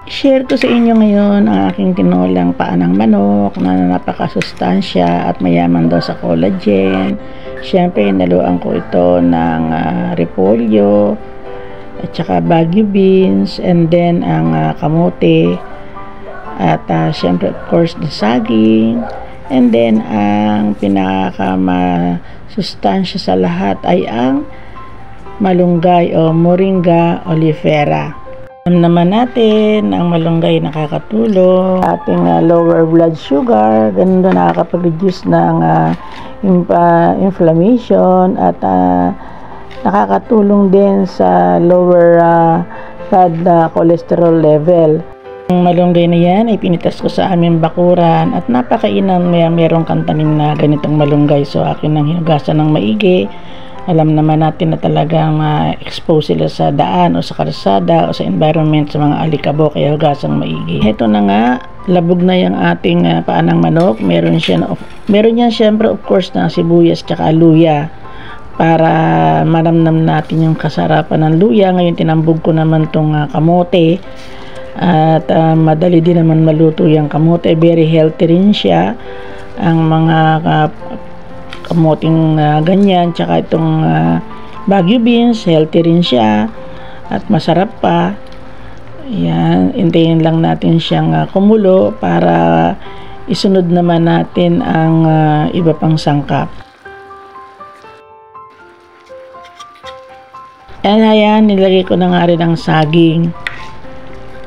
Share ko sa inyo ngayon ang aking tinolang paa ng manok na napakasustansya at mayaman daw sa collagen. Siyempre, naluan ko ito ng repolyo at saka bagu beans and then ang kamote at siyempre of course the saging and then ang pinakamasustansya sa lahat ay ang malunggay o moringa oleifera. Alam naman natin ang malunggay nakakatulong sa ating lower blood sugar, ganun doon nakakapag-reduce ng inflammation at nakakatulong din sa lower bad cholesterol level. Ang malunggay na yan ay pinitas ko sa aming bakuran at napakainan merong kantanim na ganitong malunggay, so akin nang hinugasan ng maigi. Alam naman natin na talagang expose sila sa daan o sa kalsada o sa environment sa mga alikabok, kaya hugasang maigi. Ito na nga, labog na yung ating paa ng manok. Meron yan syempre of course na sibuyas tsaka luya para maramnam natin yung kasarapan ng luya. Ngayon tinambog ko naman tong kamote at madali din naman maluto yung kamote. Very healthy rin siya. Ang mga kamuting ganyan tsaka itong bagu beans, healthy rin siya at masarap pa. Yan, hintayin lang natin siyang kumulo para isunod naman natin ang iba pang sangkap. Ayan, nilagay ko na nga rin ang saging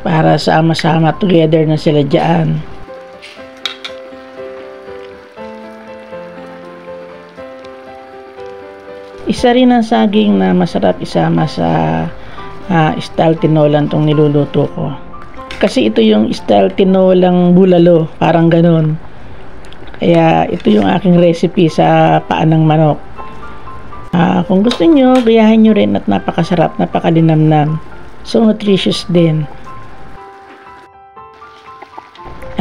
para sama-sama together na sila dyan. Isa rin ang saging na masarap isama sa style tinolang tong niluluto ko. Kasi ito yung style tinolang bulalo, parang ganun. Kaya ito yung aking recipe sa paa ng manok. Kung gusto nyo, gayahin nyo rin at napakasarap, napakalinamnam. So nutritious din.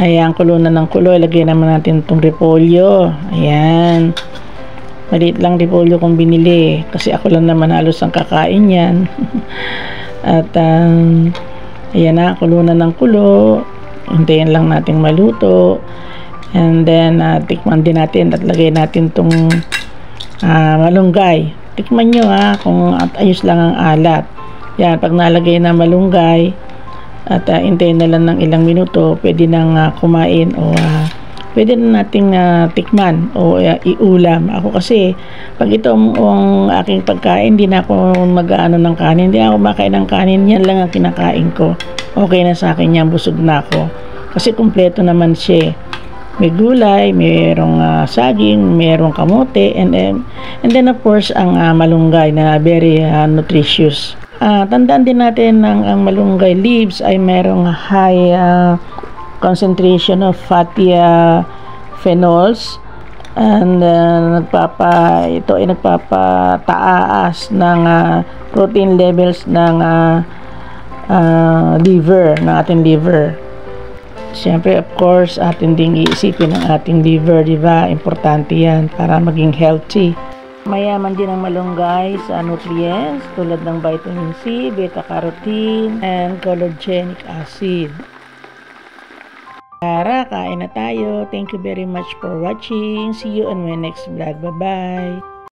Ayan, kulo na ng kulo. Ilagay naman natin itong repolyo. Ayan. Maliit lang repolyo kong binili kasi ako lang naman halos ang kakain yan. At ayan na, kulo na ng kulo. Hintayin lang nating maluto and then tikman din natin at lagay natin tong malunggay. Tikman nyo kung ayos lang ang alat. Yan, pag nalagay na malunggay at hintayin na lang ng ilang minuto, pwede nang kumain o pwede na nating tikman o iulam. Ako kasi, pag ito ang aking pagkain, hindi na ako mag-ano ng kanin. Hindi ako makain ng kanin. Yan lang ang kinakain ko. Okay na sa akin yan. Busog na ako. Kasi kumpleto naman siya. May gulay, mayroong saging, mayroong kamote, and then of course, ang malunggay na very nutritious. Tandaan din natin ang malunggay leaves ay mayroong high concentration of fatty phenols and ito ay nagpapataas ng protein levels ng liver, ng ating liver. Siyempre of course atin ding iisipin ang ating liver, diba? Importante yan para maging healthy. Mayaman din ang malunggay sa nutrients tulad ng vitamin C, beta-carotene, and cholinergic acid. Tara, kain na tayo. Thank you very much for watching. See you on my next vlog. Bye-bye.